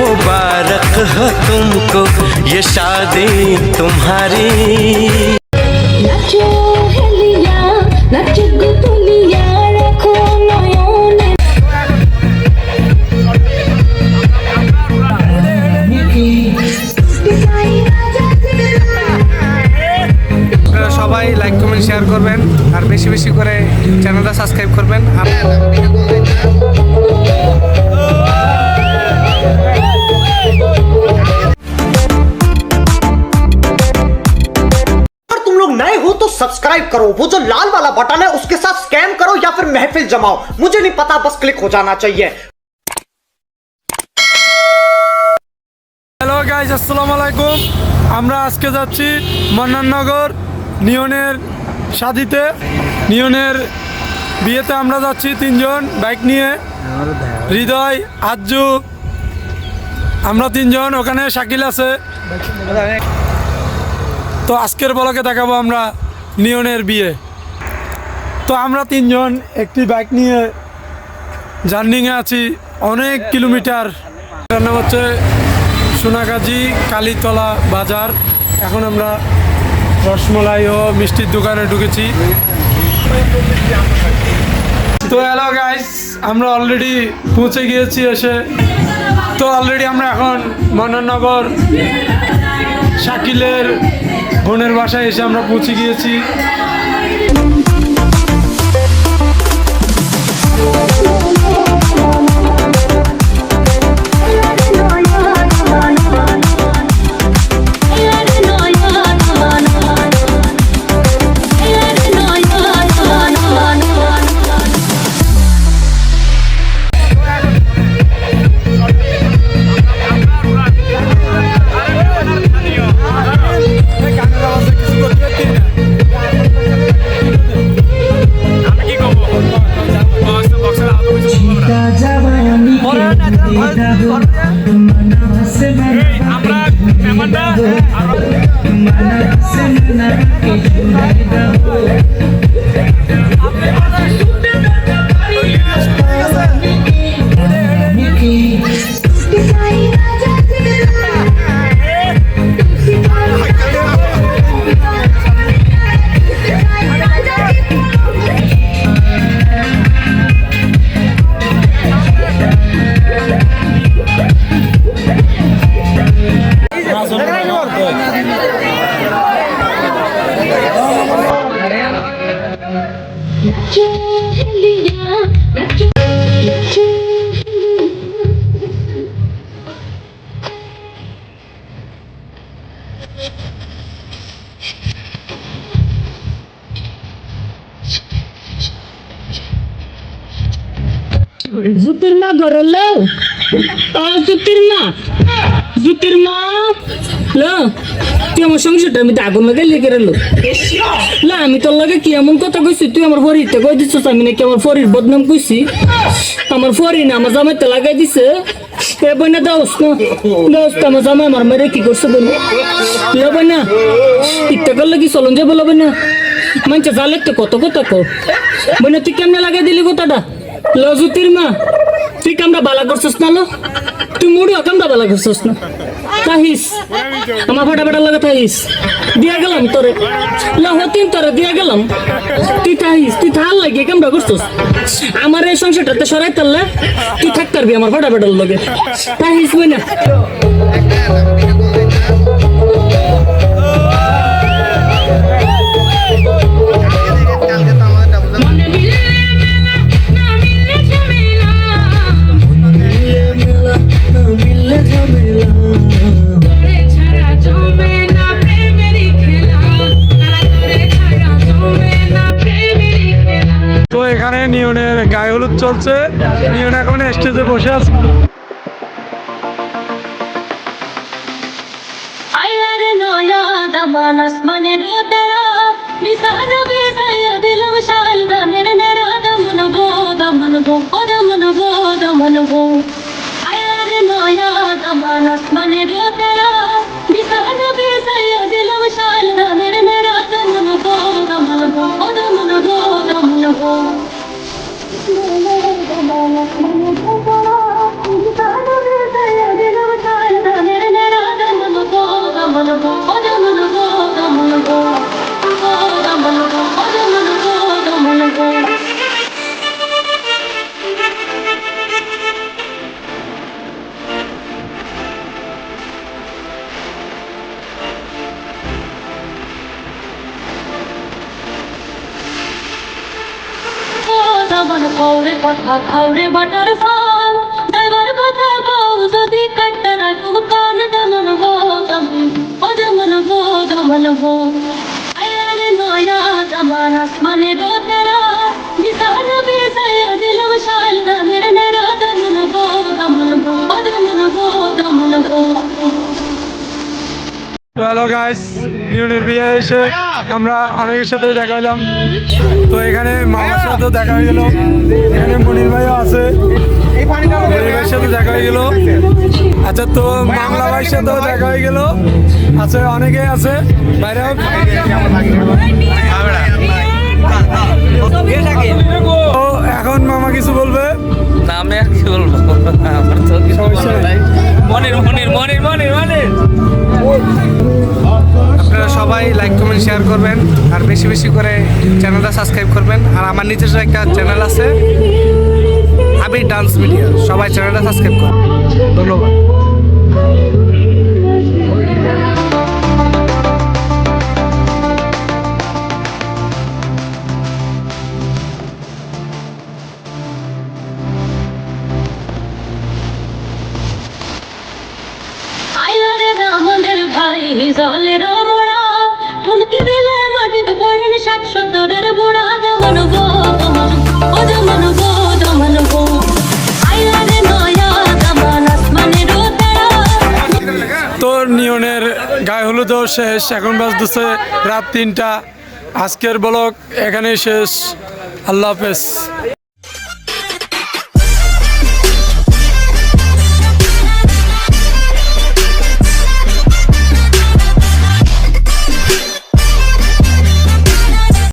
मुबारक हो तुमको ये शादी तुम्हारी। সবাই লাইক কমেন্ট শেয়ার করবেন আর বেশি বেশি করে চ্যানেলটা সাবস্ক্রাইব করবেন। तुम लोग नए हो तो सब्सक्राइब करो, वो जो लाल वाला बटन है उसके साथ स्कैम करो या फिर महफिल जमाओ, मुझे नहीं पता, बस क्लिक हो जाना चाहिए। হ্যালো গাইস, আসসালামু আলাইকুম। আমরা আজকে যাচ্ছি মন্নাননগর নিয়নের শাদিতে, নিয়নের বিয়েতে আমরা যাচ্ছি তিনজন বাইক নিয়ে, হৃদয়, আজ্জু, আমরা তিনজন, ওখানে শাকিল আছে। তো আজকের ব্লগে দেখাবো আমরা নিয়নের বিয়ে। তো আমরা তিনজন একটি বাইক নিয়ে জার্নিংয়ে আছি অনেক কিলোমিটার। এর নাম হচ্ছে সোনাগাজী কালীতলা বাজার। এখন আমরা রসমলাই ও মিষ্টির দোকানে ঢুকেছি। তো হ্যালো গাইস, আমরা অলরেডি পৌঁছে গিয়েছি এসে। তো অলরেডি আমরা এখন মন্নাননগর শাকিলের বোনের বাসায় এসে আমরা পৌঁছে গিয়েছি। জুতির মা ঘরে লো, জুতির মা, জুতির মা লো, তুই আমার সংসারটা আমি আগুন লাগাই লেগে লো। না আমি তোর লাগে কি এমন কথা কইছি, তুই আমার ফরিতে কই দিচ্ছিস আমি নাকি আমার ফরির বদনাম কইছি? আমার ফরি না আমার জামাইতে লাগাই দিছে। এ বই না দাওস না, দাওস তো আমার জামাই আমার মেরে কি করছে বল? লবে না ইত্যা করলে কি চলন যাবো, লবে না মানছে জালে তো কত কথা কো বই না, তুই কেমনে লাগাই দিলি কথাটা? লো জুতির মা, তুই কামটা বালা করছিস না? লো তুই মুড়ি কামটা বালা করছিস না? তাহিস আমার ফাটাফাটা লাগে তাহিস, দিয়া গেলাম তোরে, লো হতিন তোরে দিয়া গেলাম। তুই তাহিস, তুই থাল লাগে কামটা করছিস আমার এই সংসারটাতে সরাই তারলে তুই থাকতে পারবি আমার ফাটাফাটার লগে। তাহিস বই না নিয়নের গায়ে হলুদ চলছে, নিয়ন এখন স্টেজে বসে আছে। খাওরে কথা খাওরে বাটার ফল এবার কথা বল যদি কাটতে রাখো কান দমন গো ও দমন গো আয়ারে নয়া দমান আসমানে দো তেরা নিসার বেসায় দিলম শাল না মেরে নেরা দমন গো ও দমন গো তো হ্যালো গাইস, নিয়নের বিয়ে এসে আমরা অনেকের সাথে দেখা হলাম। তো এখানে মামার সাথে দেখা হয়ে গেল, এখানে মনির ভাইও আছে, মনির ভাইয়ের সাথে দেখা হয়ে গেল। আচ্ছা, তো মামলা ভাইয়ের সাথেও দেখা হয়ে গেল, আছে অনেকেই আছে বাইরে। তো এখন মামা কিছু বলবে। না আমি আর কি বলবো, আমার তো কিছু সমস্যা নেই। মনির আপনারা সবাই লাইক কমেন্ট শেয়ার করবেন আর বেশি বেশি করে চ্যানেলটা সাবস্ক্রাইব করবেন। আর আমার নিজস্ব একটা চ্যানেল আছে আবির ডান্স মিডিয়া, সবাই চ্যানেলটা সাবস্ক্রাইব করুন। ধন্যবাদ। আয়ারে আমাদের ভাই জলের মোড়া ঠুনকি দিলে মাটিতে পড়েন 60-70-এর বুড়া দমন গো ও দমন গো আয়ারে নয়া দমান আসমানে দো তেরা। তো নিয়নের গায়ে হলুদও শেষ, এখন বাজতেছে রাত 3টা। আজকের ব্লগ এখানেই শেষ। আল্লাহ হাফেজ।